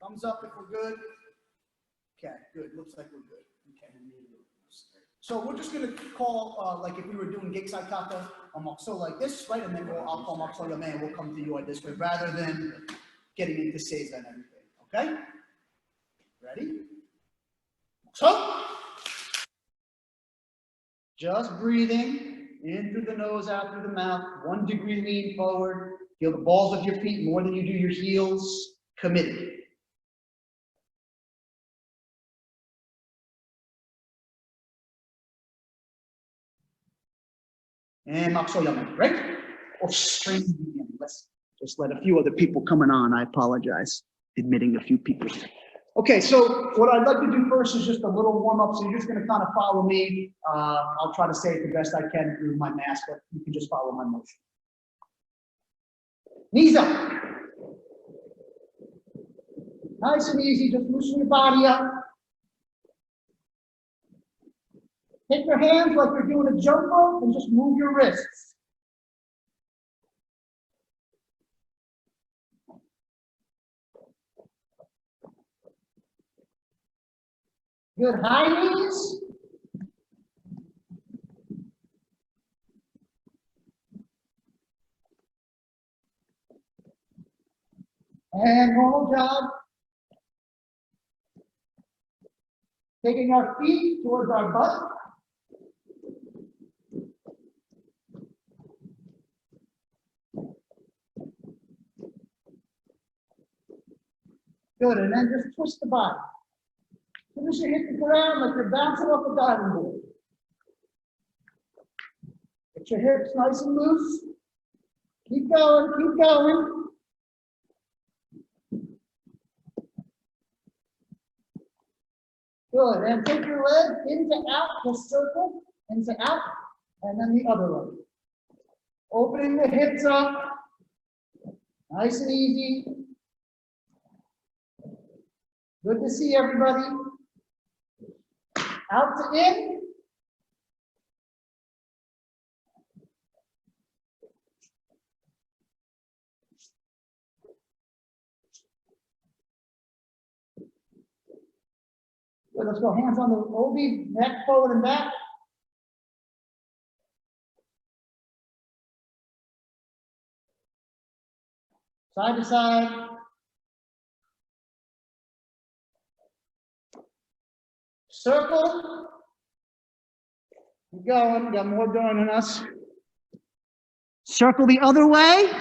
Thumbs up if we're good. Okay, good. Looks like we're good. Okay. So we're just gonna call, like if we were doing Kyokushin Kata, so like this, right? And then I'll call Makso Yame and we'll come to you this way, rather than getting into Seiza and everything. Okay? Ready? So, just breathing in through the nose, out through the mouth. 1 degree lean forward. Feel the balls of your feet more than you do your heels. Committed. And Makso Yame, right? Or straight in the beginning. Let's just let a few other people coming on. I apologize, admitting a few people. Okay, so what I'd like to do first is just a little warm up. So you're just going to kind of follow me. I'll try to say it the best I can through my mask, but you can just follow my motion. Knees up. Nice and easy. Just loosen your body up. Take your hands like you're doing a jump rope and just move your wrists. Good. High knees. And normal jog. Taking our feet towards our butt. Good, and then just twist the body. As soon as you hit the ground, like you're bouncing off a diving board. Get your hips nice and loose. Keep going, keep going. Good, and take your leg into out, just circle, into out, and then the other leg. Opening the hips up, nice and easy. Good to see everybody. Out to in. Good, let's go hands on the obi, neck forward and back. Side to side. Circle. Keep going, got more going in us. Circle the other way.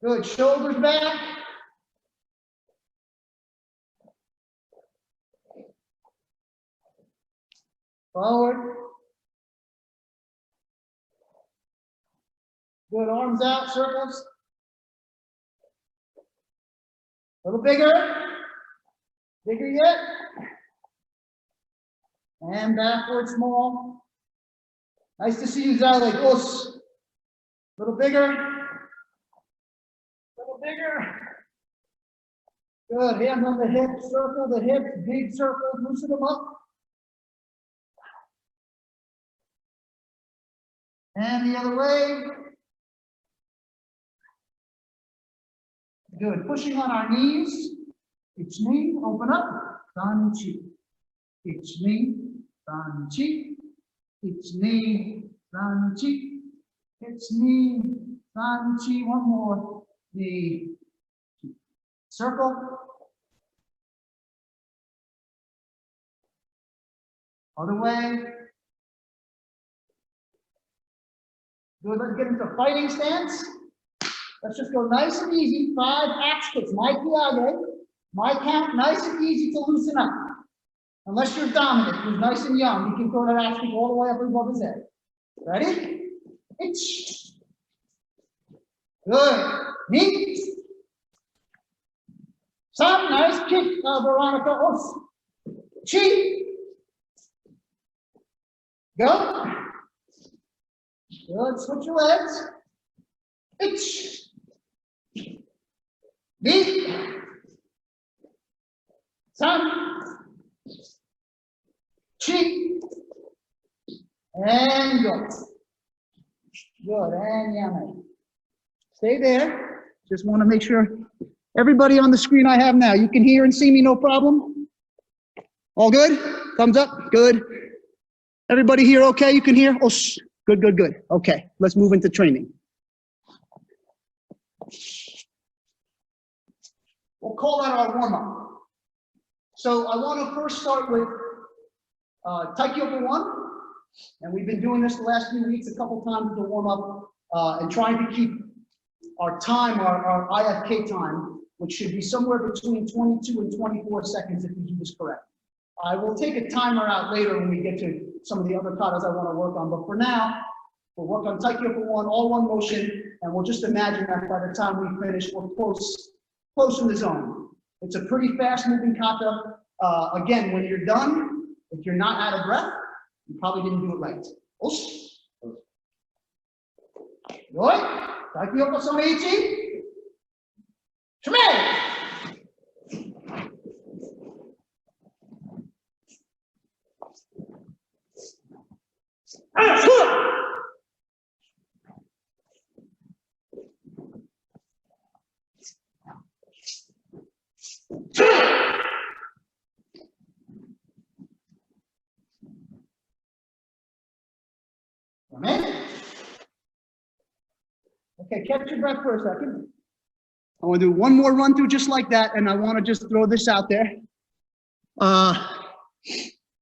Good, shoulders back. Forward. Good, arms out, circles. A little bigger. Bigger yet. And backward, small. Nice to see you, Zali. Us. A little bigger. A little bigger. Good. Hands on the hips. Circle the hips. Big circles. Loosen them up. And the other way. Good. Pushing on our knees. Each knee, open up. Dan chi. Each knee, dan chi. Each knee, dan chi. Each knee, dan chi. One more. Knee. Circle. Other way. Good. Let's get into fighting stance. Let's just go nice and easy. 5 axe kicks. My kiage. My count, nice and easy to loosen up. Unless you're dominant, who's nice and young, you can throw that axe kick all the way up above his head. Ready? Itch. Good. Knee. Some nice kick, Veronica. Os. Chi. Go. Good. Switch your legs. Itch. Knee. Some. Chi. And go. Good. And yame. Stay there. Just want to make sure everybody on the screen I have now, you can hear and see me, no problem? All good? Thumbs up? Good. Everybody here okay? You can hear? Oh, good, good, good. Okay, let's move into training. We'll call that our warm-up. So I want to first start with Taikyoku 1. And we've been doing this the last few weeks a couple times to warm up and trying to keep our time, our IFK time, which should be somewhere between 22 and 24 seconds if we do this correct. I will take a timer out later when we get to some of the other katas I want to work on, but for now, we'll work on Taikyoku 1, all one motion, and we'll just imagine that by the time we finish, we're close in the zone. It's a pretty fast moving kata. Again, when you're done, if you're not out of breath, you probably didn't do it right. Os. Yoi. Taikyoku Soneichi. Shimei. Okay, catch your breath for a second. I want to do one more run through just like that, and I want to just throw this out there.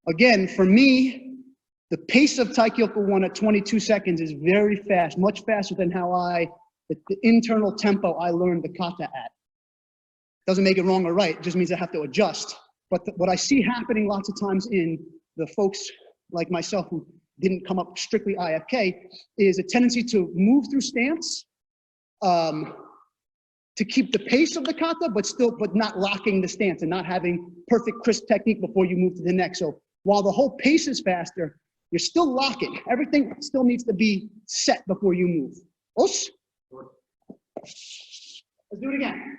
Again, for me, the pace of Taikyoku 1 at 22 seconds is very fast, much faster than how the internal tempo I learned the kata at. Doesn't make it wrong or right, it just means I have to adjust. But what I see happening lots of times in the folks like myself who didn't come up strictly IFK is a tendency to move through stance to keep the pace of the kata, but not locking the stance and not having perfect crisp technique before you move to the next. So while the whole pace is faster, you're still locking. Everything still needs to be set before you move. Os. Let's do it again.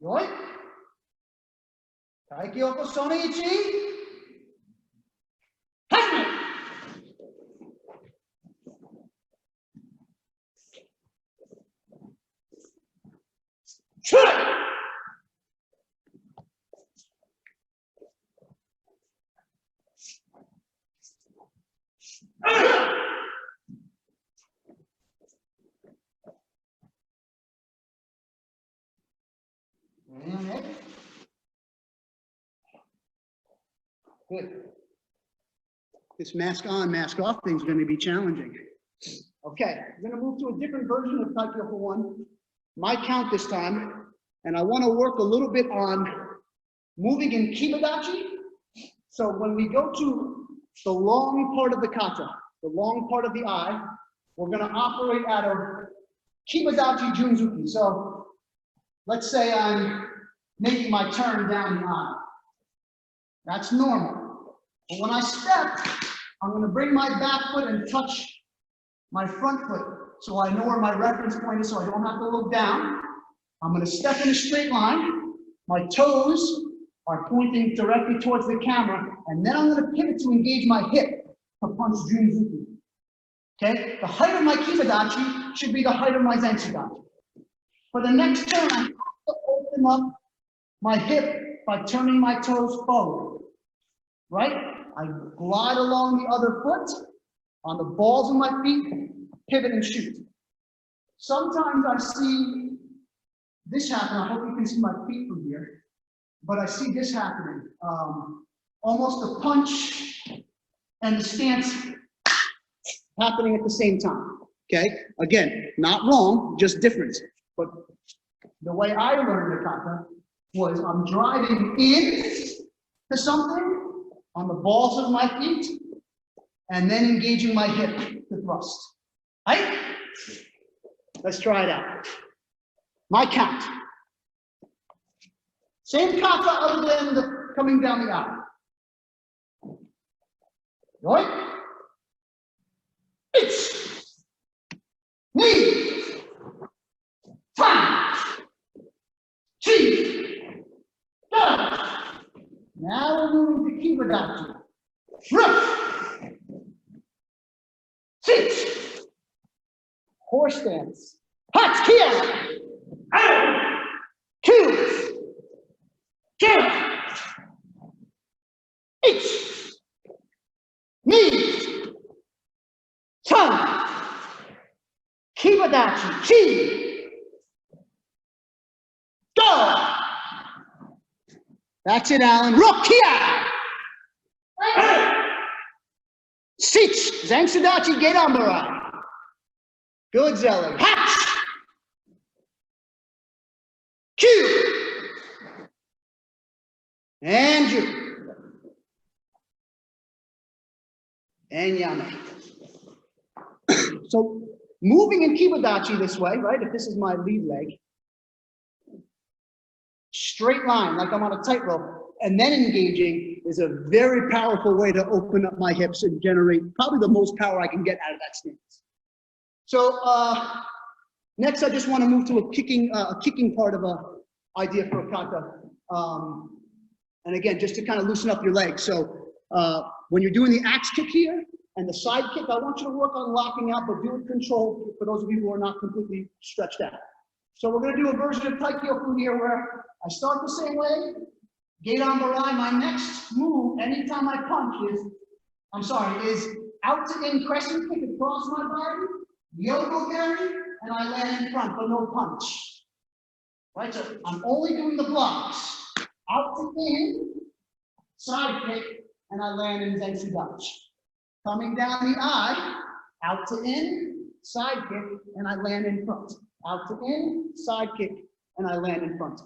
Yoi. Taikyoku Soneichi. Hajime. Good. This mask on, mask off thing is going to be challenging. Okay, we're going to move to a different version of Taikyoku 1. My count this time, and I want to work a little bit on moving in Kibadachi. So when we go to the long part of the kata, the long part of the eye, we're going to operate out of Kibadachi Junzuki. So let's say I'm making my turn down the eye. That's normal. But when I step, I'm going to bring my back foot and touch my front foot so I know where my reference point is so I don't have to look down. I'm going to step in a straight line. My toes are pointing directly towards the camera, and then I'm going to pivot to engage my hip to punch Junzuki. Okay? The height of my Kibadachi should be the height of my Zensudachi. For the next turn, I have to open up my hip by turning my toes forward. Right? I glide along the other foot on the balls of my feet, pivot and shoot. Sometimes I see this happen. I hope you can see my feet from here, but I see this happening. Almost a punch and the stance happening at the same time. Okay? Again, not wrong, just different. But the way I learned the kata was I'm driving in to something on the balls of my feet, and then engaging my hip to thrust. Right? Let's try it out. My count. Same kata other than the coming down the aisle. Right? It's knee. Five. Three. Go. Now we're moving to Kibadachi. Rush. 6. Horse stance. Hats, Kia. Two. Jump. Each. Knees. Tongue. Kibadachi. Chi. Go. That's it, Alan. Rokia. Sich. Zangsudachi Gedamura. Good, Zeller. Hatch. Q. And you. And Yame. So moving in Kibadachi this way, right? If this is my lead leg, straight line, like I'm on a tightrope, and then engaging is a very powerful way to open up my hips and generate probably the most power I can get out of that stance. So next, I just want to move to a kicking part of a idea for a kata. And again, just to kind of loosen up your legs. So when you're doing the axe kick here and the side kick, I want you to work on locking out, but do it controlled for those of you who are not completely stretched out. So we're going to do a version of Taikyoku here where I start the same way, Gedan Barai. My next move, anytime I punch, is out to in crescent kick across my body, yoga gari, and I land in front, but no punch. Right, so I'm only doing the blocks. Out to in, side kick, and I land in Zensudachi. Coming down the eye, out to in, side kick, and I land in front. Out to in, side kick, and I land in front.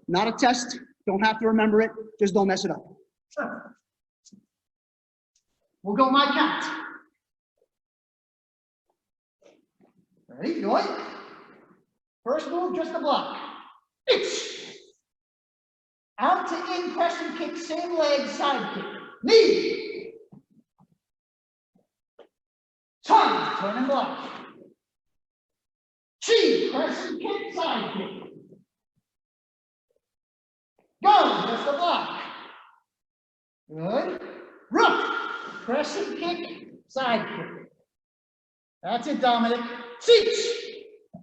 Not a test, don't have to remember it, just don't mess it up. Sure. We'll go my count. Ready, go ahead. First move, just a block. It's out to in, crescent kick, same leg, side kick. Knee. Tongue, turn and block. Chi, crescent kick, side kick. Go, just a block. Good. Rook, crescent kick, side kick. That's it, Dominic. Seats,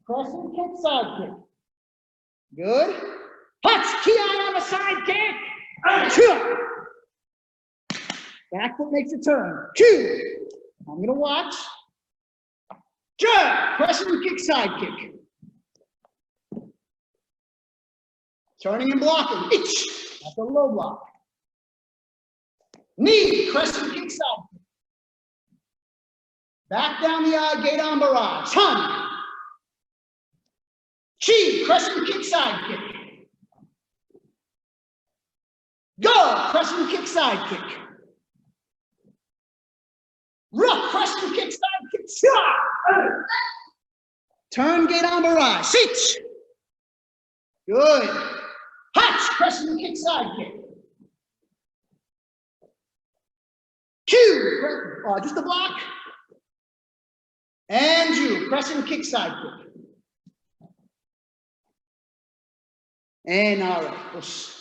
crescent kick, side kick. Good. Hutch, Ki on the side kick. Back foot makes a turn. Q. I'm going to watch. Jab, crescent kick, side kick. Turning and blocking. Itch. That's a low block. Knee, crescent kick, side kick. Back down the eye, Gedan Barai. Ton. Chi, crescent kick, side kick. Go, crescent kick, side kick. Rook, crescent kick, side kick. Turn, Gedan Barai. Sit. Good. Hatch, crescent kick, side kick. Q, just a block. And you, crescent kick, side kick. And all right.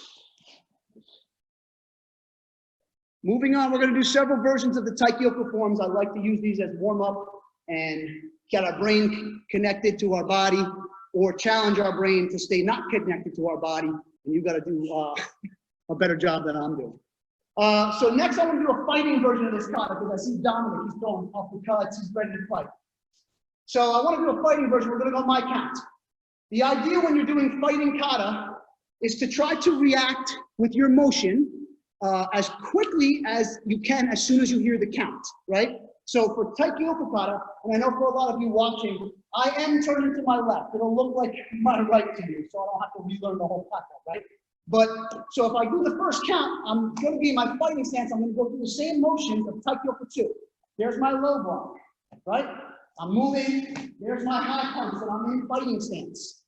Moving on, we're going to do several versions of the Taikyoku forms. I like to use these as warm-up and get our brain connected to our body, or challenge our brain to stay not connected to our body. And you've got to do a better job than I'm doing. So next I'm going to do a fighting version of this kata, because I see Dominic, he's going off the cuts, he's ready to fight. So I want to do a fighting version. We're going to go my count. The idea when you're doing fighting kata is to try to react with your motion as quickly as you can as soon as you hear the count, right? So for Taikyoku Kata, and I know for a lot of you watching, I am turning to my left. It'll look like my right to you, so I don't have to relearn the whole kata, right? But, so if I do the first count, I'm going to be in my fighting stance. I'm going to go through the same motions of Taikyoku 2. There's my low block, right? I'm moving. There's my high punch, and I'm in fighting stance.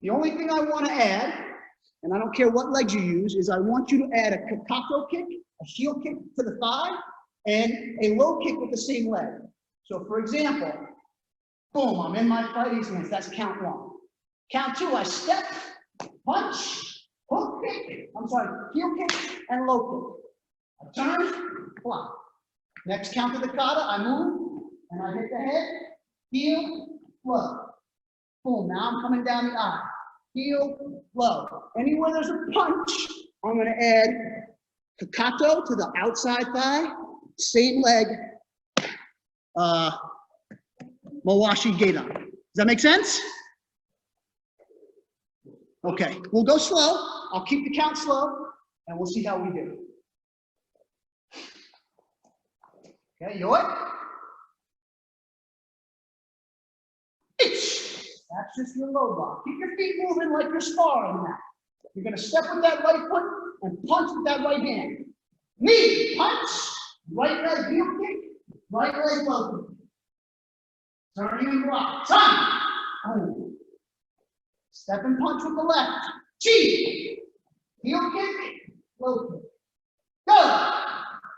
The only thing I want to add, and I don't care what legs you use, is I want you to add a kakato kick, a heel kick to the thigh, and a low kick with the same leg. So for example, boom, I'm in my fighting stance. That's count 1. Count 2, I step, punch, hook kick, heel kick, and low kick. I turn, block. Next count of the kata, I move, and I hit the head, heel, flow. Boom, now I'm coming down the eye. Heel, flow. Anywhere there's a punch, I'm gonna add Kakato to the outside thigh, same leg, Mawashi Gedan. Does that make sense? Okay, we'll go slow. I'll keep the count slow, and we'll see how we do. Okay, you what? That's just your low block. Keep your feet moving like you're sparring now. You're gonna step with that right foot and punch with that right hand. Knee, punch, right leg heel kick, right leg low kick. Turning and block. Time. Oh. Step and punch with the left. Chi. Heel kick, low kick. Go.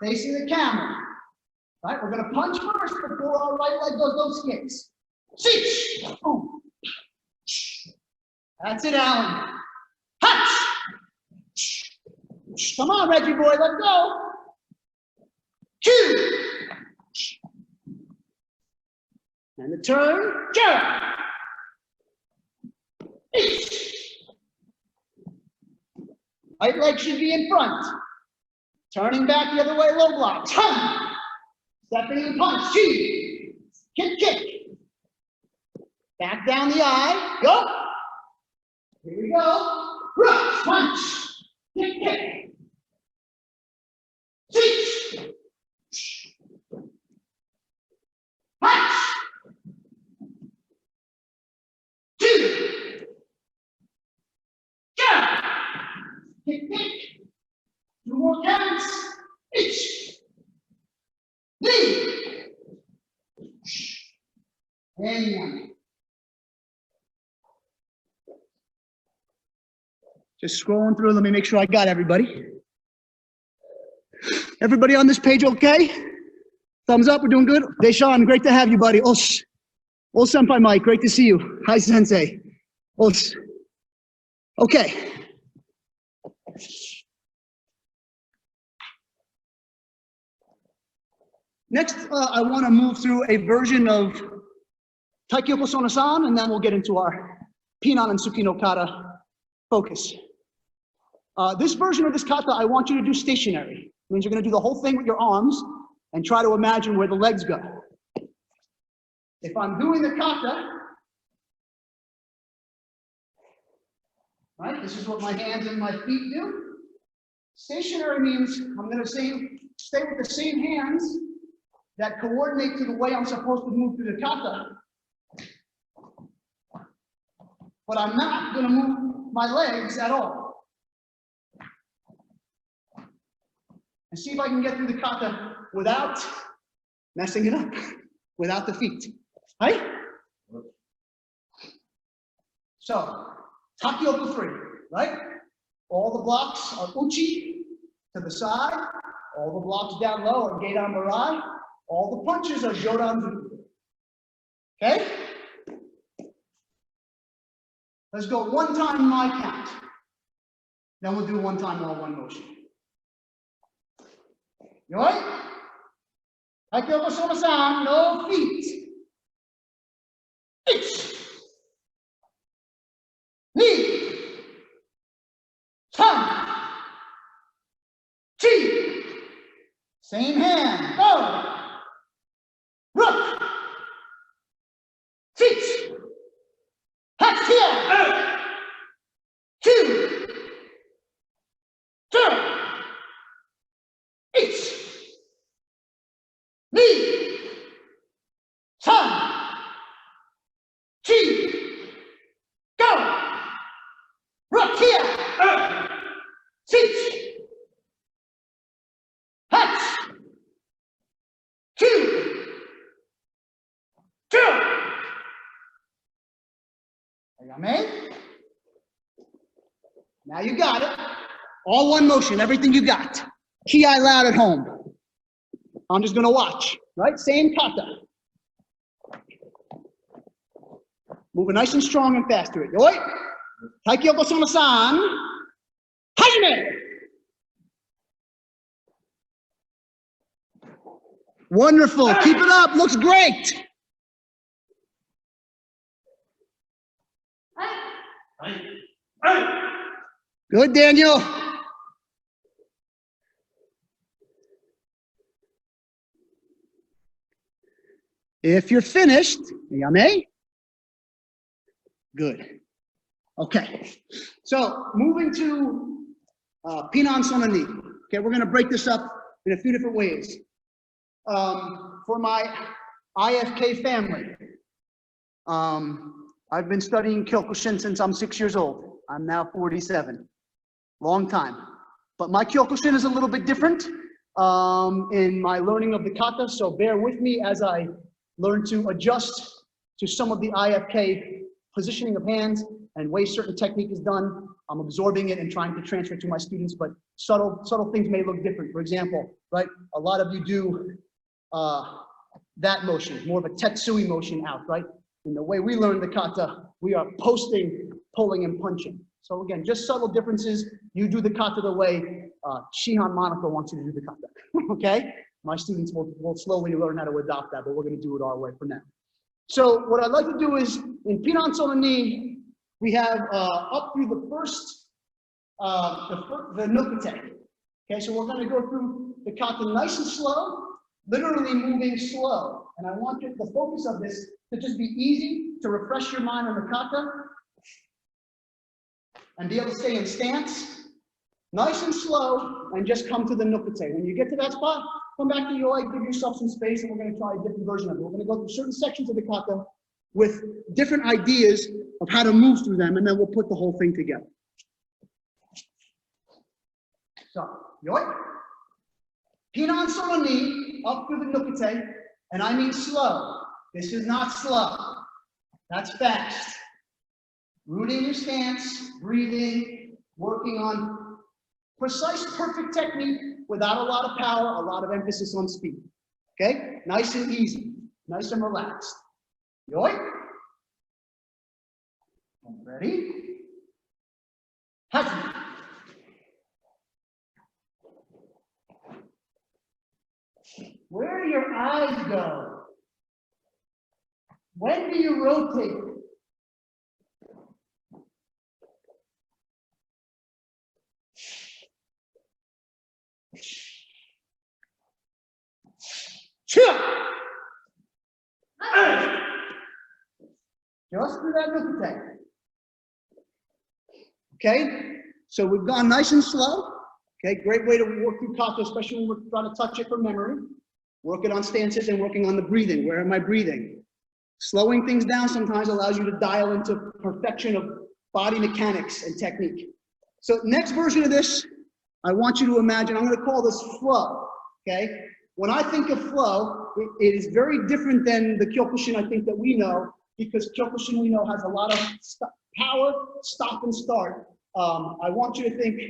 Facing the camera. Right, we're gonna punch first before our right leg goes those kicks. Sheesh. Boom. That's it, Alan. Hutch. Come on, Reggie boy, let's go. Two. And the turn, jerk. Right leg should be in front. Turning back the other way, low block. Turn. Stepping and punch. G. Kick, kick. Back down the eye. Go. Here we go. Rush, punch. Kick, kick. Teach. Punch. Two. Jump. Kick, kick. Two more counts. Each. Knee. And just scrolling through, let me make sure I got everybody. Everybody on this page okay? Thumbs up, we're doing good. Deshaun, great to have you, buddy. Os Senpai Mike, great to see you. Hi, Sensei. Os. Okay. Next, I want to move through a version of Taikyoko Sono-san, and then we'll get into our Pinan and Tsukino Kata focus. This version of this kata, I want you to do stationary. It means you're going to do the whole thing with your arms and try to imagine where the legs go. If I'm doing the kata, right, this is what my hands and my feet do. Stationary means I'm going to stay with the same hands that coordinate to the way I'm supposed to move through the kata. But I'm not going to move my legs at all. And see if I can get through the kata without messing it up, without the feet. Right? So, Takioku 3, right? All the blocks are uchi to the side. All the blocks down low are Gedan Barai. All the punches are Jodan Zuku. Okay? Let's go one time my count. Then we'll do one time all one motion. You all right? Taikyoko Sono-san, no feet. Ich. Knee. Ton. Chi. Same hand. Go. Rook. Teach. Hatch here. Two. Turn. Each. Knee. Ton. Chi. Go. Rook here. Teach. Hatch. Two. Turn. Are you made? Now you got it. All one motion, everything you got. Ki loud at home. I'm just gonna watch, right? Same kata. Moving nice and strong and fast to it. Yoi. Taikyoko Sono-san. Hajime. Wonderful. Keep it up. Looks great. Good, Daniel. If you're finished, yame. Good. Okay. So moving to Pinan Sonani. Okay, we're going to break this up in a few different ways. For my IFK family, I've been studying Kyokushin since I'm 6 years old. I'm now 47. Long time. But my Kyokushin is a little bit different in my learning of the kata, so bear with me as I learn to adjust to some of the IFK positioning of hands and way certain technique is done. I'm absorbing it and trying to transfer it to my students, but subtle things may look different. For example, right, a lot of you do that motion, more of a tetsui motion out, right? In the way we learn the kata, we are posting, pulling, and punching. So again, just subtle differences. You do the kata the way Shihan Monaco wants you to do the kata, okay? My students will slowly learn how to adopt that, but we're going to do it our way for now. So what I'd like to do is, in Pinan Sonani, we have up through the first, the nukate. Okay, so we're going to go through the kata nice and slow, literally moving slow. And I want you, the focus of this to just be easy, to refresh your mind on the kata, and be able to stay in stance, nice and slow, and just come to the nukate. When you get to that spot, come back to yoi, give yourself some space, and we're going to try a different version of it. We're going to go through certain sections of the kata with different ideas of how to move through them, and then we'll put the whole thing together. So, yoi. Pinan Sonani, up through the nukate, and I mean slow. This is not slow. That's fast. Rooting your stance, breathing, working on precise, perfect technique without a lot of power, a lot of emphasis on speed. Okay? Nice and easy, nice and relaxed. Yoi. Ready? Hachi. Where do your eyes go? When do you rotate? Just through that nukate. Okay, so we've gone nice and slow. Okay, great way to work through kata, especially when we're trying to touch it from memory. Working on stances and working on the breathing. Where am I breathing? Slowing things down sometimes allows you to dial into perfection of body mechanics and technique. So next version of this, I want you to imagine, I'm going to call this flow. Okay, when I think of flow, it is very different than the Kyokushin I think that we know, because Kyokushin we know has a lot of power, stop and start. I want you to think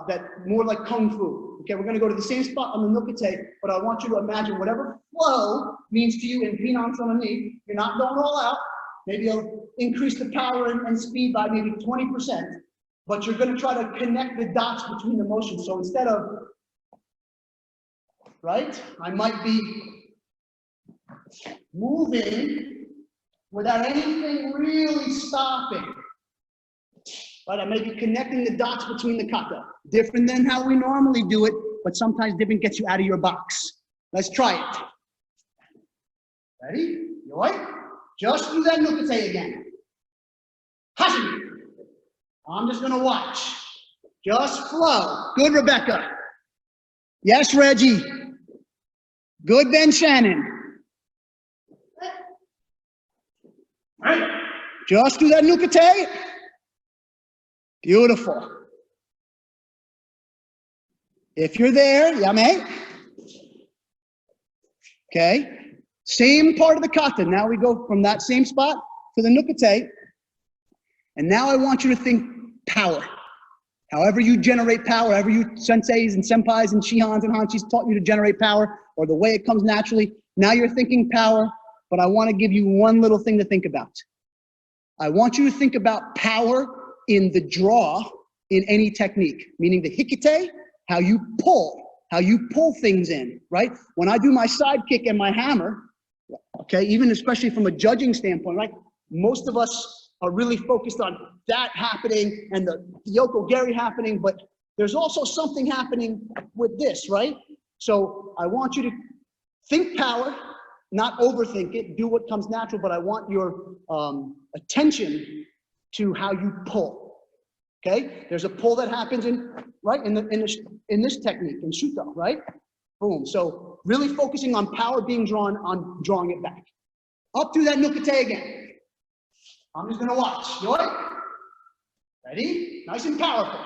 that more like Kung Fu. Okay, we're going to go to the same spot on the nukate, but I want you to imagine whatever flow means to you in Pinan Sonani. You're not going all out. Maybe you'll increase the power and speed by maybe 20%, but you're going to try to connect the dots between the motions. So instead of, right, I might be moving without anything really stopping. Right, I may be connecting the dots between the kata. Different than how we normally do it, but sometimes different gets you out of your box. Let's try it. Ready? Yoi. Just do that nukate again. Hashi. I'm just gonna watch. Just flow. Good, Rebecca. Yes, Reggie. Good, Ben Shannon. Right. Just do that nukate. Beautiful. If you're there, yame. Okay. Same part of the kata. Now we go from that same spot to the nukate. And now I want you to think power. However you generate power, however you senseis and senpais and shihans and hanshis taught you to generate power, or the way it comes naturally. Now you're thinking power, but I want to give you one little thing to think about. I want you to think about power in the draw in any technique, meaning the hikite, how you pull things in, right? When I do my side kick and my hammer, okay, even especially from a judging standpoint, right? Most of us are really focused on that happening and the Yoko Gary happening, but there's also something happening with this, right? So I want you to think power, not overthink it, do what comes natural, but I want your attention to how you pull, okay? There's a pull that happens in this technique, in Shuto, right? Boom, so really focusing on power being drawn, on drawing it back. Up through that nukate again. I'm just gonna watch, Yoi. Ready? Nice and powerful.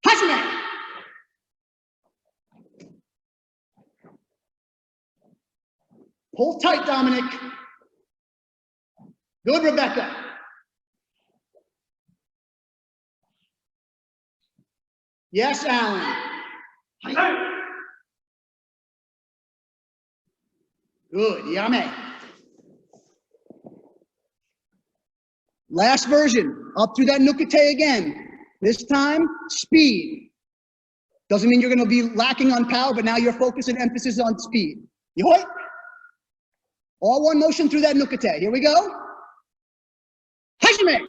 Hajime! Pull tight, Dominic. Good, Rebecca. Yes, Alan. Good, Yame. Last version, up through that nukate again. This time, speed. Doesn't mean you're gonna be lacking on power, but now your focus and emphasis on speed. Yoi. All one motion through that nukate. Here we go. Hajime.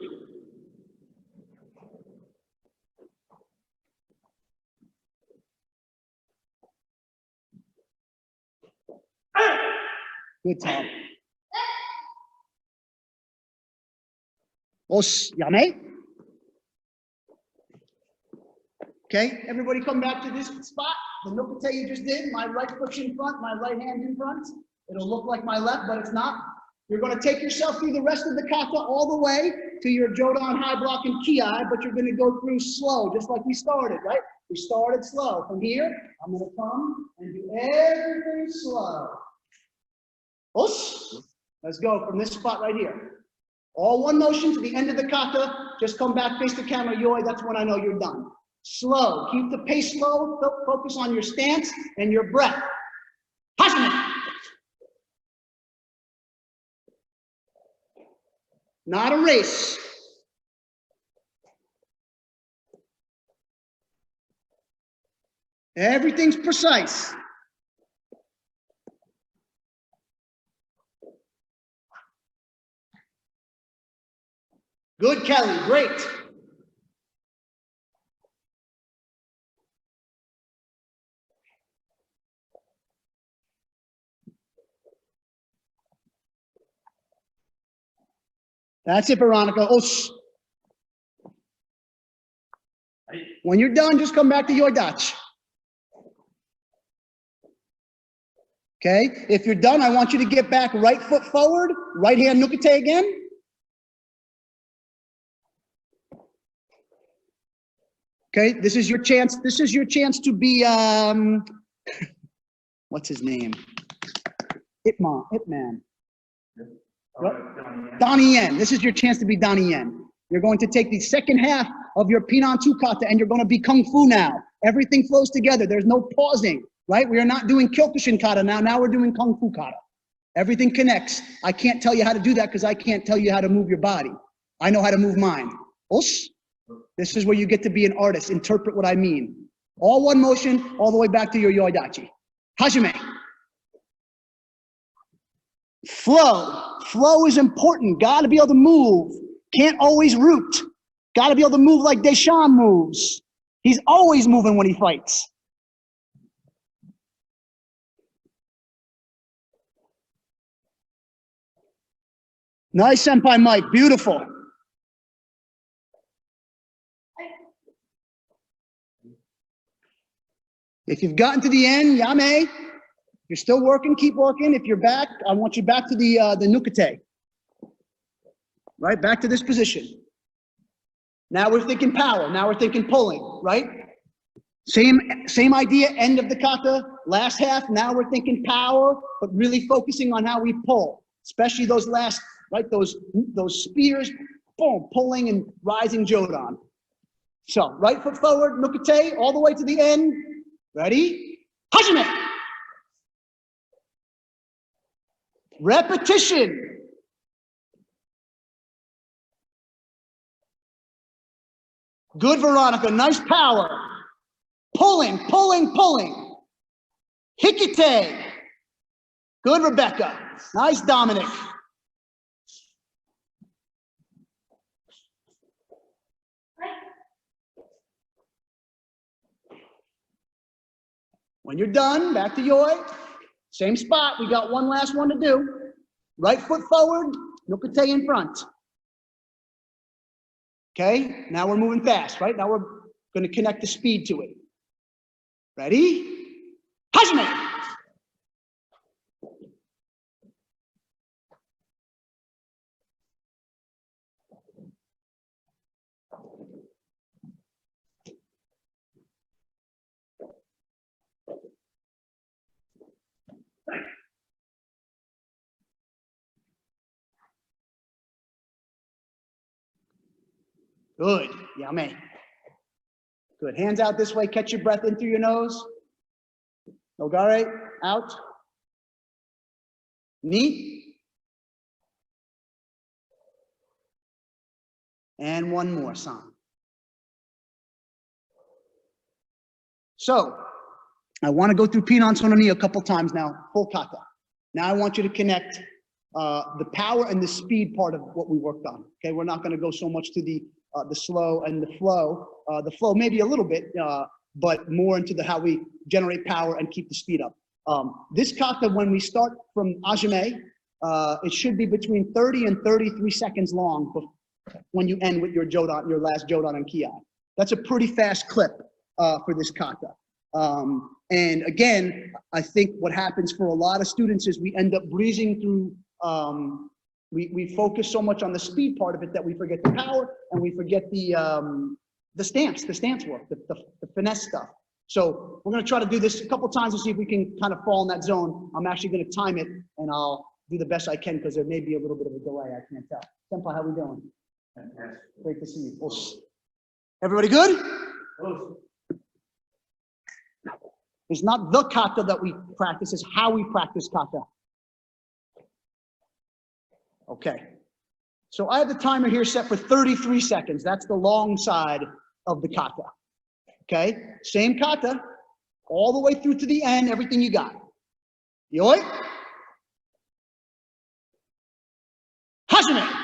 Good, Tom. Os, Yame. Okay, everybody come back to this spot. The nukate you just did, my right foot's in front, my right hand in front. It'll look like my left, but it's not. You're going to take yourself through the rest of the kata all the way to your Jodan high block and ki, but you're going to go through slow, just like we started, right? We started slow. From here, I'm going to come and do everything slow. Os. Let's go from this spot right here. All one motion to the end of the kata. Just come back, face the camera, Yoi. That's when I know you're done. Slow. Keep the pace slow. Focus on your stance and your breath. Hajime. Not a race. Everything's precise. Good, Kelly. Great. That's it, Veronica. Os. When you're done, just come back to your Dutch. Okay? If you're done, I want you to get back, right foot forward, right hand nukate again. Okay, this is your chance. This is your chance to be what's his name? Hitman. Donnie Yen. This is your chance to be Donnie Yen. You're going to take the second half of your Pinan 2 kata and you're going to be Kung Fu now. Everything flows together. There's no pausing, right? We are not doing Kyokushin Kata now. Now we're doing Kung Fu Kata. Everything connects. I can't tell you how to do that because I can't tell you how to move your body. I know how to move mine. Os. This is where you get to be an artist. Interpret what I mean. All one motion, all the way back to your Yoidachi. Hajime. Flow. Flow is important. Got to be able to move. Can't always root. Got to be able to move like Deshaun moves. He's always moving when he fights. Nice, Senpai Mike. Beautiful. If you've gotten to the end, Yame. If you're still working, keep working. If you're back, I want you back to the nukate. Right, back to this position. Now we're thinking power. Now we're thinking pulling, right? Same idea, end of the kata, last half. Now we're thinking power, but really focusing on how we pull, especially those last, right? Those spears, boom, pulling and rising Jodan. So right foot forward, nukate, all the way to the end. Ready? Hajime. Repetition. Good, Veronica. Nice power. Pulling, pulling, pulling. Hikite. Good, Rebecca. Nice, Dominic. When you're done, back to Yoi. Same spot. We got one last one to do. Right foot forward, Nukate in front. Okay, now we're moving fast, right? Now we're going to connect the speed to it. Ready? Hajime! Good. Yame. Good. Hands out this way. Catch your breath in through your nose. Nogare. Out. Knee. And one more, San. So, I want to go through Pinan Sononi a couple times now. Full kata. Now I want you to connect the power and the speed part of what we worked on. Okay, we're not going to go so much to the slow and the flow. The flow maybe a little bit, but more into the how we generate power and keep the speed up. This kata, when we start from Ajime, it should be between 30 and 33 seconds long when you end with your Jodan, your last Jodan and Kiai. That's a pretty fast clip for this kata. And again, I think what happens for a lot of students is we end up breezing through, we focus so much on the speed part of it that we forget the power and we forget the stance work, the finesse stuff. So we're going to try to do this a couple times to see if we can kind of fall in that zone. I'm actually going to time it and I'll do the best I can because there may be a little bit of a delay. I can't tell. Senpai, how we doing? Great to see you. Everybody good? It's not the kata that we practice, it's how we practice kata. Okay. So I have the timer here set for 33 seconds. That's the long side of the kata. Okay? Same kata, all the way through to the end, everything you got. Yoi. Hajime.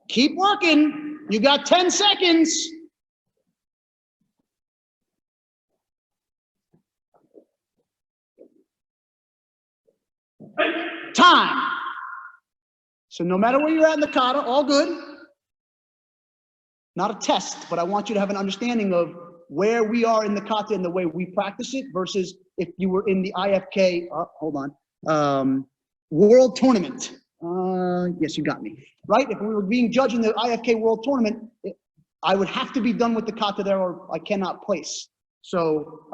Keep working. You got 10 seconds. Time. So no matter where you're at in the kata, all good. Not a test, but I want you to have an understanding of where we are in the kata and the way we practice it versus if you were in the IFK, world tournament. Yes, you got me. Right? If we were being judged in the IFK World Tournament, I would have to be done with the kata there or I cannot place. So,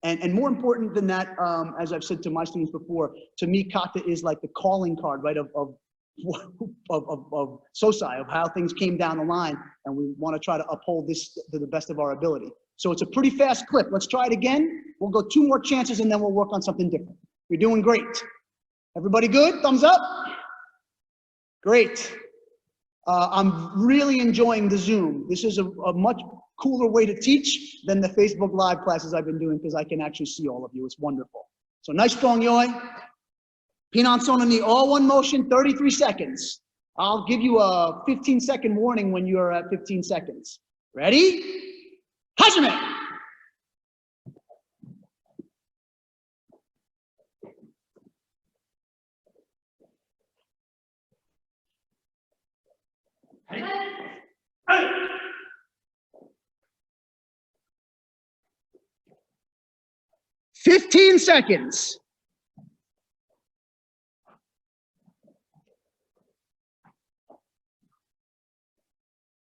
and more important than that, as I've said to my students before, to me, kata is like the calling card, right, of Sosai, of how things came down the line, and we want to try to uphold this to the best of our ability. So it's a pretty fast clip. Let's try it again. We'll go 2 more chances, and then we'll work on something different. You're doing great. Everybody good? Thumbs up? Great. I'm really enjoying the Zoom. This is a much cooler way to teach than the Facebook Live classes I've been doing because I can actually see all of you. It's wonderful. So nice strong yoi. Pinan Sononi, all one motion, 33 seconds. I'll give you a 15-second warning when you're at 15 seconds. Ready? Hajime! Hey. 15 seconds.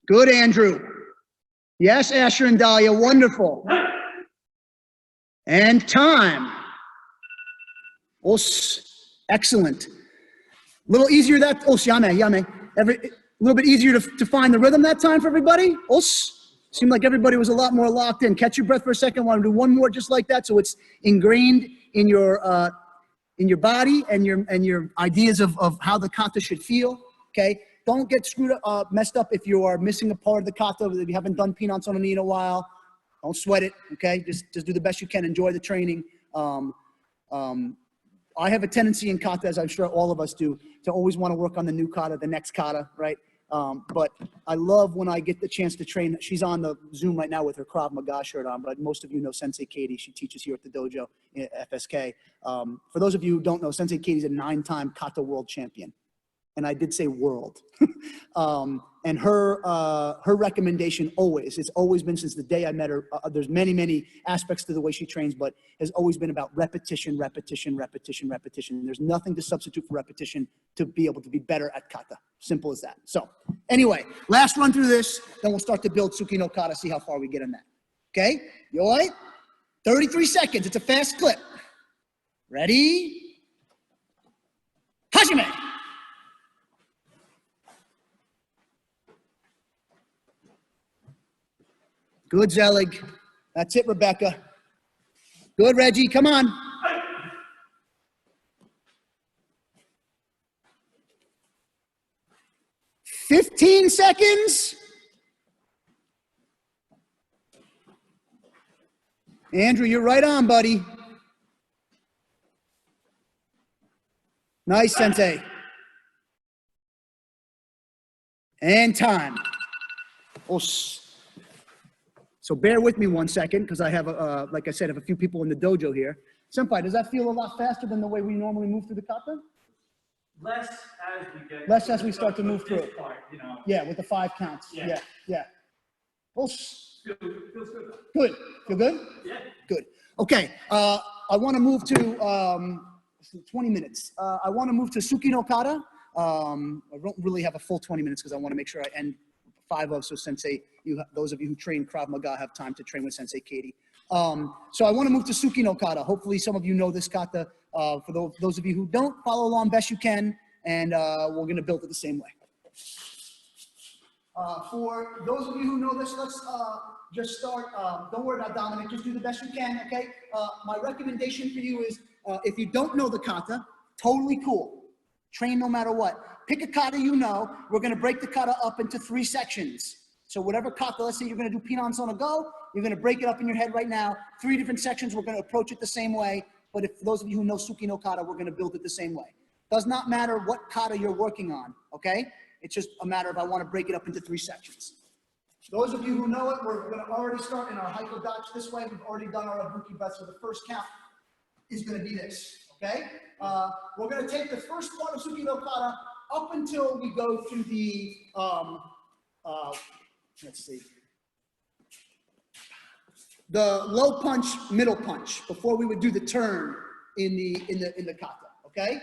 Good, Andrew. Yes, Asher and Dahlia, wonderful. And time. Excellent. A little easier that, yame. A little bit easier to find the rhythm that time for everybody. Seemed like everybody was a lot more locked in. Catch your breath for a second. I want to do one more just like that so it's ingrained in your body and your ideas of how the kata should feel. Okay. don't get screwed up, messed up if you are missing a part of the kata, if you haven't done pinats on a knee in a while. Don't sweat it, okay? Just do the best you can. Enjoy the training. I have a tendency in kata, as I'm sure all of us do, to always want to work on the new kata, the next kata, right? But I love when I get the chance to train. She's on the Zoom right now with her Krav Maga shirt on, but most of you know Sensei Katie. She teaches here at the dojo at FSK. For those of you who don't know, Sensei Katie's a 9-time kata world champion. And I did say world. And her recommendation always, it's always been since the day I met her, there's many, many aspects to the way she trains, but has always been about repetition, repetition, repetition, repetition. And there's nothing to substitute for repetition to be able to be better at kata. Simple as that. So anyway, last run through this, then we'll start to build Tsuki no Kata, see how far we get on that. Okay, you all right? 33 seconds, it's a fast clip. Ready? Hajime! Good, Zelig. That's it, Rebecca. Good, Reggie. Come on. "15 seconds. Andrew, you're right on, buddy. Nice, Sensei. And time. Oh, so bear with me 1 second, because I have, like I said, I have a few people in the dojo here. Senpai, does that feel a lot faster than the way we normally move through the kata? Less as we get. Less as we start to move through it. Part, you know. Yeah, with the 5 counts. Yeah. Oh, Feels good. good. Feel good? Yeah. Good. Okay. I want to move to 20 minutes. I want to move to Tsuki no Kata. I don't really have a full 20 minutes because I want to make sure I end 5 of, so Sensei, those of you who train Krav Maga have time to train with Sensei Katie. So I want to move to Tsuki no Kata. Hopefully some of you know this kata. For those of you who don't, follow along best you can, and we're going to build it the same way. For those of you who know this, let's just start. Don't worry about Dominic, just do the best you can, okay? My recommendation for you is, if you don't know the kata, totally cool. Train no matter what. Pick a kata you know. We're going to break the kata up into 3 sections. So whatever kata, let's say you're going to do pinans on a go, you're going to break it up in your head right now. 3 different sections, we're going to approach it the same way. But if for those of you who know Tsuki no Kata, we're going to build it the same way. Does not matter what kata you're working on, okay? It's just a matter of I want to break it up into 3 sections. Those of you who know it, we're going to already start in our Haikodachi this way. We've already done our Ibuki breath, so the first count is going to be this, okay? We're going to take the first part of Tsuki no Kata up until we go to the, let's see, the low punch, middle punch, before we would do the turn in the kata, okay?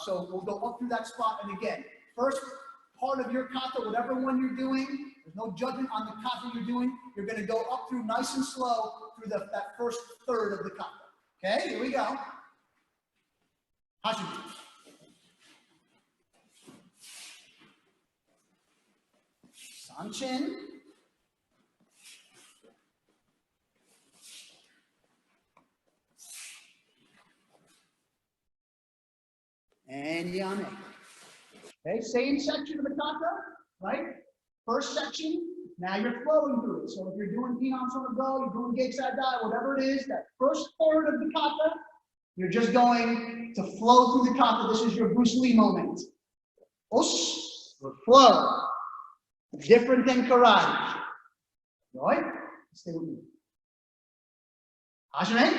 So we'll go up through that spot, and again, first part of your kata, whatever one you're doing, there's no judgment on the kata you're doing. You're going to go up through nice and slow through that first third of the kata. Okay, here we go. Hashimi. Sanchin. And yame. Okay, same section of the kata, right? First section, now you're flowing through it. So if you're doing pinans on the go, you're doing geisai dai, whatever it is, that first third of the kata, you're just going to flow through the kata. This is your Bruce Lee moment. Osh, flow. Different than karate. All right? Stay with me. Hajime.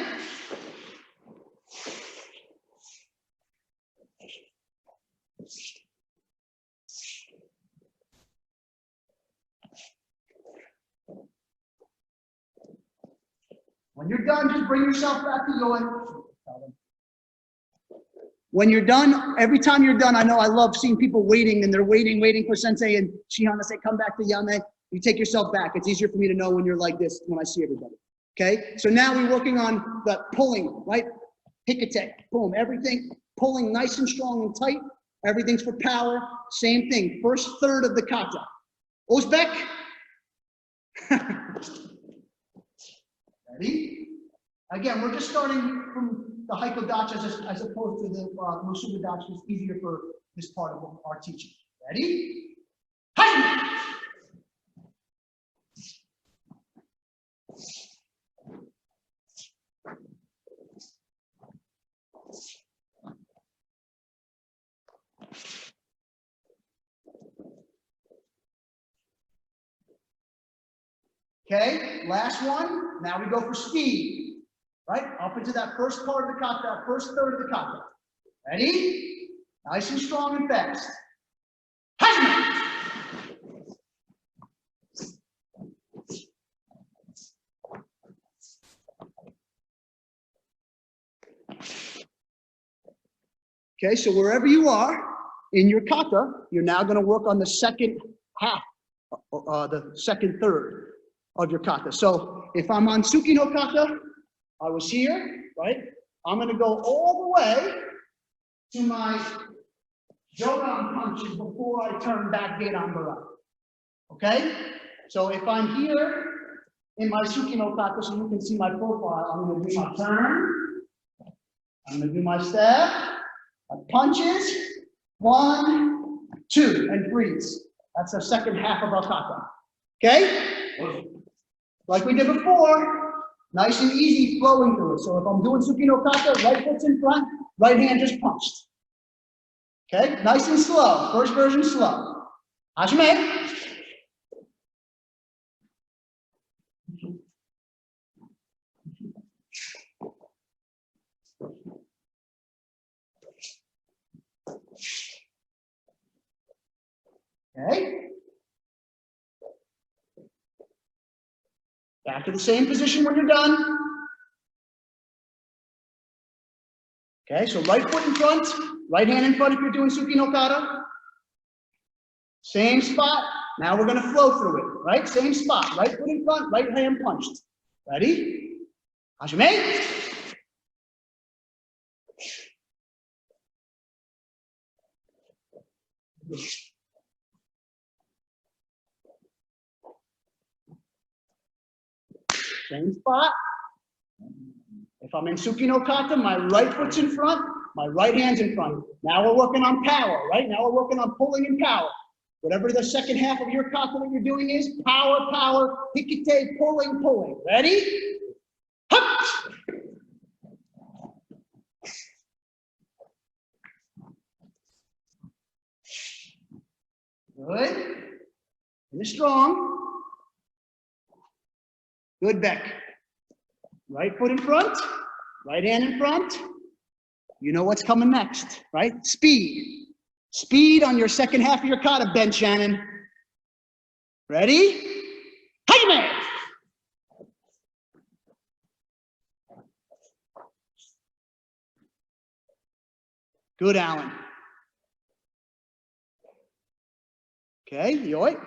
When you're done, just bring yourself back to going. When you're done, every time you're done, I know I love seeing people waiting, and they're waiting for Sensei and Shihan to say, come back to Yame. You take yourself back. It's easier for me to know when you're like this when I see everybody. Okay? So now we're working on the pulling, right? Hikate, boom, everything pulling nice and strong and tight. Everything's for power. Same thing. First third of the kata. Uzbek. Ready? Again, we're just starting from the Haikodachi as opposed to the Musubidachi. It's easier for this part of our teaching. Ready? Hajime! Okay, last one. Now we go for speed, right? Up into that first part of the kata, that first third of the kata. Ready? Nice and strong and fast. Hajime! Okay, so wherever you are in your kata, you're now going to work on the second half, the second third of your kata. So if I'm on Suki no Kata, I was here, right? I'm going to go all the way to my Jodan punches before I turn back Gedan Barai. Okay? So if I'm here in my Suki no Kata, so you can see my profile, I'm going to do my turn. I'm going to do my step. My punches. 1, 2, and freeze. That's the second half of our kata. Okay? Like we did before, nice and easy flowing through it. So if I'm doing Suki no Kata, right foot's in front, right hand just punched. Okay? Nice and slow. First version slow. Hajime. Okay? Back to the same position when you're done. Okay, so right foot in front, right hand in front if you're doing Suki no Kata. Same spot. Now we're going to flow through it, right? Same spot. Right foot in front, right hand punched. Ready? Hajime. Same spot. If I'm in Suki no Kata, my right foot's in front, my right hand's in front. Now we're working on power, right? Now we're working on pulling and power. Whatever the second half of your kata that you're doing is, power, power, hikite, pulling, pulling. Ready? Hup! Good. Finish strong. Good, Beck. Right foot in front, right hand in front. You know what's coming next, right? Speed. Speed on your second half of your kata, Ben Shannon. Ready? Hajime! Good, Alan. Okay, yoi.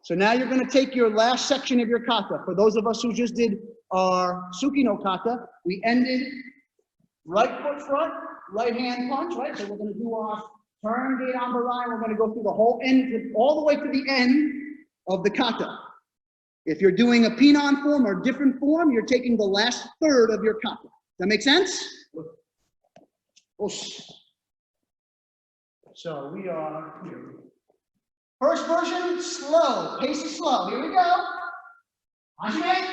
So now you're going to take your last section of your kata. For those of us who just did our Suki no Kata, we ended right foot front, right hand punch, right? So we're going to do our turn, Gedan Barai. We're going to go through the whole end, all the way to the end of the kata. If you're doing a Pinan form or different form, you're taking the last third of your kata. Does that make sense? Oosh. So we are here. First version, slow. Pace is slow. Here we go. Hajime.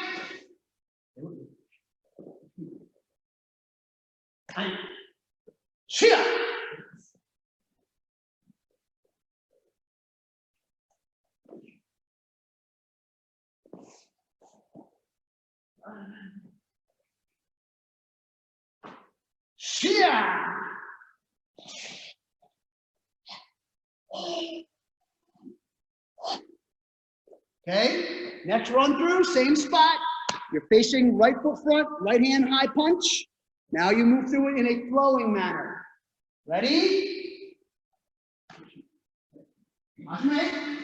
Shia. Shia. Okay, next run through, same spot. You're facing right foot front, right hand high punch. Now you move through it in a flowing manner. Ready? Hajime.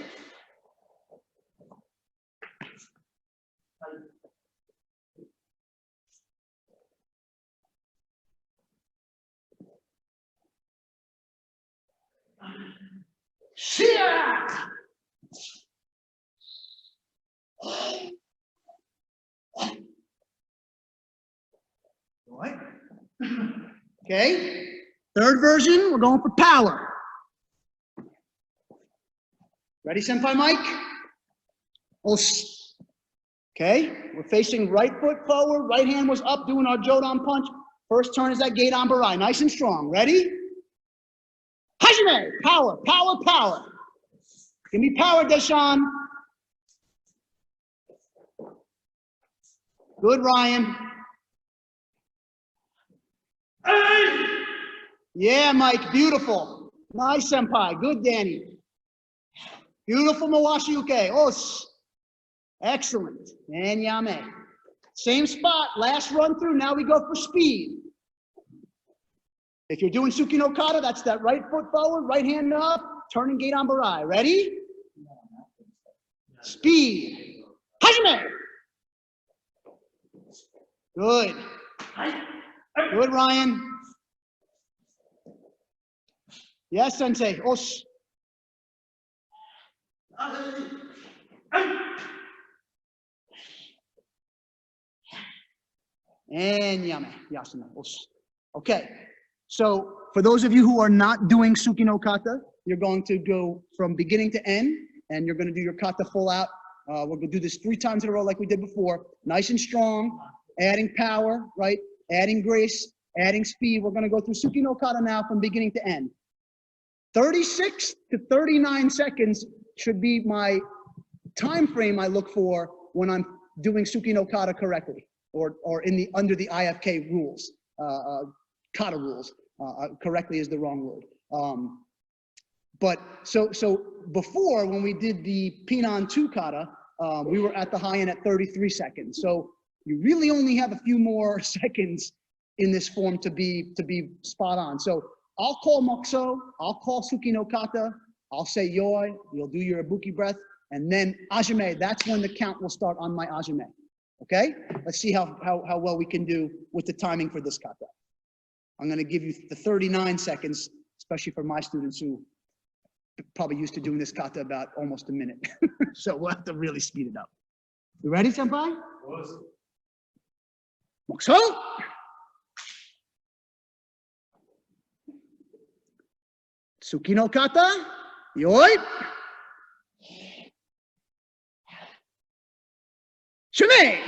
Shia. Okay, third version, we're going for power. Ready, Senpai Mike? Os. Okay, we're facing right foot forward, right hand was up, doing our Jodan punch. First turn is that Gedan Barai, nice and strong. Ready? Hajime, power, power, power. Give me power, Deshaun. Good, Ryan. Yeah, Mike, beautiful. Nice, Senpai. Good, Danny. Beautiful, Mawashi Uke. Os. Excellent. And Yame. Same spot, last run through. Now we go for speed. If you're doing Suki no Kata, that's that right foot forward, right hand up, turning gate on Barai. Ready? Speed. Hajime. Good. Good, Ryan. Yes, Sensei. Os. And Yame. Yasuna. Os. Okay. So for those of you who are not doing Suki no Kata, you're going to go from beginning to end, and you're going to do your kata full out. We're going to do this 3 times in a row like we did before. Nice and strong, adding power, right? Adding grace, adding speed. We're going to go through Suki no Kata now from beginning to end. 36 to 39 seconds should be my time frame I look for when I'm doing Suki no Kata correctly, or under the IFK rules. Kata rules. Correctly is the wrong word. But so before, when we did the Pinan 2 kata, we were at the high end at 33 seconds. So you really only have a few more seconds in this form to be spot on. So I'll call Mokuso, I'll call Suki no Kata, I'll say Yoi, you'll do your Ibuki breath, and then Ajime, that's when the count will start on my Ajime. Okay? Let's see how well we can do with the timing for this kata. I'm going to give you the 39 seconds, especially for my students who probably used to doing this kata about almost a minute. So we'll have to really speed it up. You ready, Senpai? Mokuso. Suki no Kata. Yoi. Shime.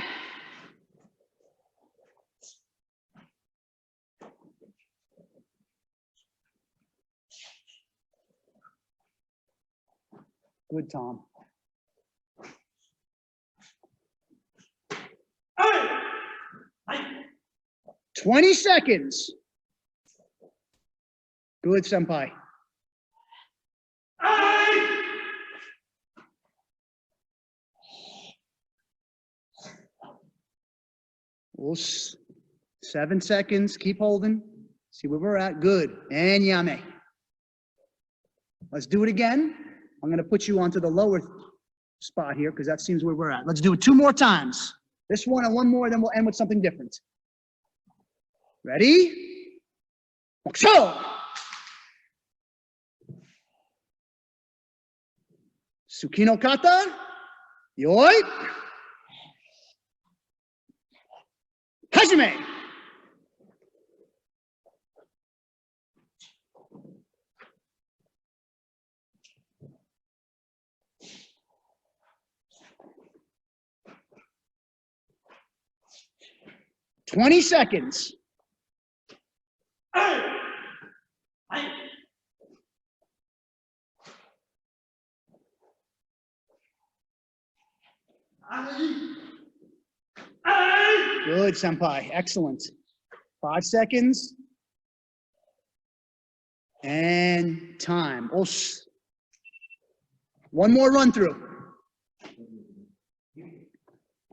Good, Tom. 20 seconds. Good, Senpai. Oops. 7 seconds. Keep holding. See where we're at. Good. And Yame. Let's do it again. I'm going to put you onto the lower spot here because that seems where we're at. Let's do it 2 more times. This one and 1 more, then we'll end with something different. Ready? Mokuso. Suki no Kata. Yoi. Hajime. Twenty seconds. Good, Senpai. Excellent. 5 seconds. And time. Osh. 1 more run through.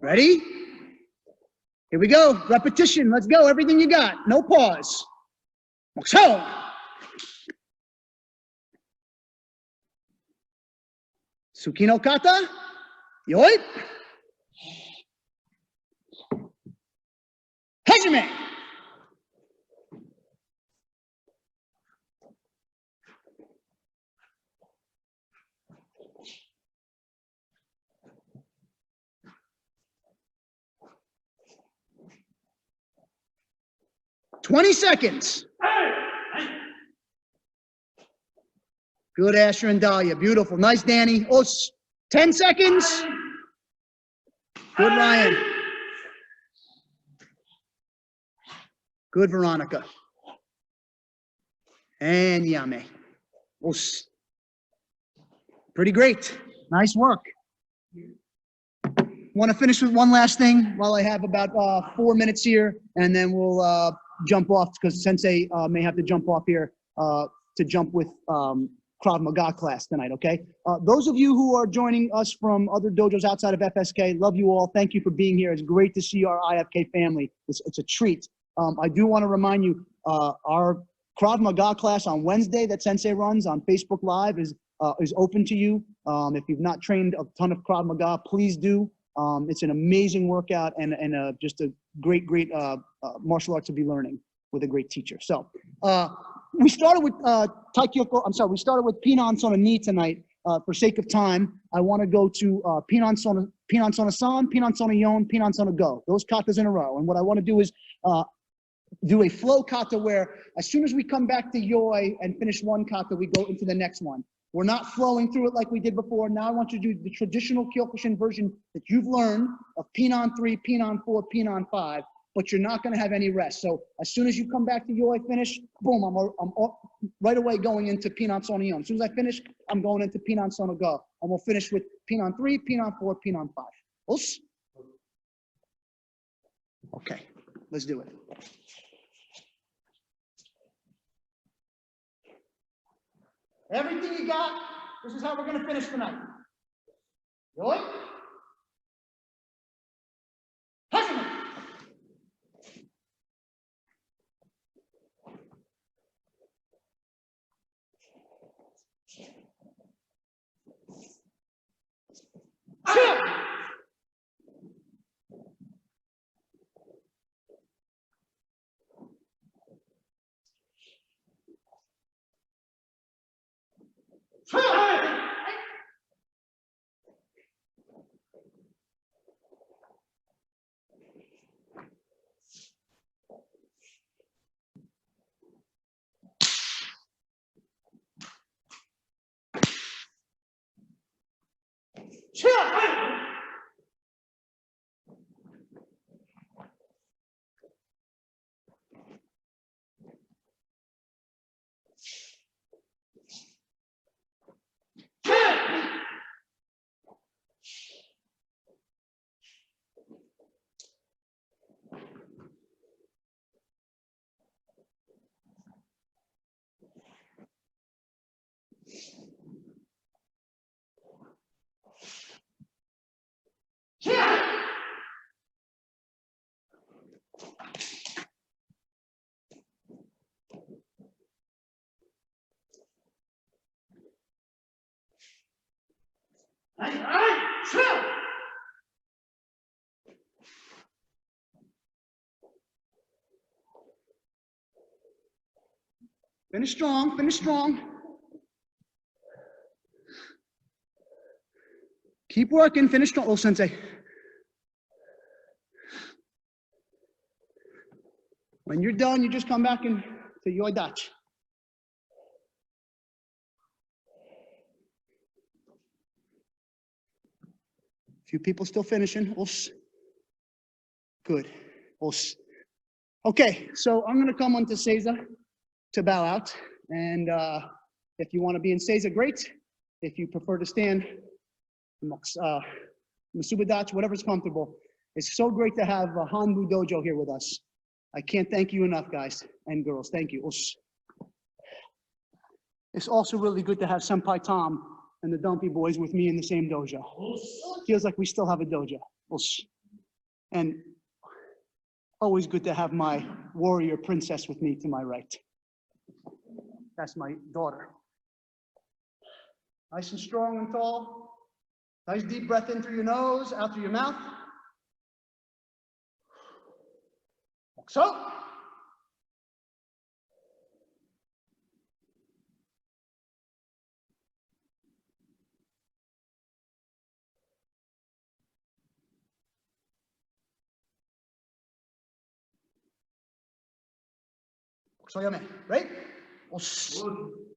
Ready? Here we go. Repetition. Let's go. Everything you got. No pause. Mokuso. Suki no Kata. Yoi. Hajime. Twenty seconds. Good, Asher and Dahlia. Beautiful. Nice, Danny. Oh, 10 seconds. Good, Ryan. Good, Veronica. And Yame. Oh, pretty great. Nice work. Want to finish with one last thing while I have about 4 minutes here, and then we'll jump off because Sensei may have to jump off here to jump with Krav Maga class tonight, okay? Those of you who are joining us from other dojos outside of FSK, love you all. Thank you for being here. It's great to see our IFK family. It's a treat. I do want to remind you, our Krav Maga class on Wednesday that Sensei runs on Facebook Live is open to you. If you've not trained a ton of Krav Maga, please do. It's an amazing workout and just a great martial art to be learning with a great teacher. So we started with we started with Pinan Sona Ni tonight. For sake of time, I want to go to Pinan Sona San, Pinan Sona Yon, Pinan Sona Go. Those katas in a row. And what I want to do is do a flow kata where as soon as we come back to Yoi and finish one kata, we go into the next one. We're not flowing through it like we did before. Now I want you to do the traditional Kyokushin version that you've learned of Pinan 3, Pinan 4, Pinan 5, but you're not going to have any rest. So as soon as you come back to Yoi finish, boom, I'm right away going into Pinan Sona Yon. As soon as I finish, I'm going into Pinan Sona Go. And we'll finish with Pinan 3, Pinan 4, Pinan 5. Us? Okay, let's do it. Everything you got, this is how we're going to finish tonight. Yoi. Hajime. Chia. Finish strong, finish strong. Keep working, finish strong. Oh, Sensei. When you're done, you just come back and to Yoi Dachi. Few people still finishing. Os. Good. Os. Okay, so I'm going to come on to Seiza to bow out. And if you want to be in Seiza, great. If you prefer to stand, Masubadatch, whatever's comfortable. It's so great to have a Hanbu Dojo here with us. I can't thank you enough, guys and girls. Thank you. Os. It's also really good to have Senpai Tom and the Dumpy Boys with me in the same dojo. Feels like we still have a dojo. And always good to have my warrior princess with me to my right. That's my daughter. Nice and strong and tall. Nice deep breath in through your nose, out through your mouth. Like so. So, right?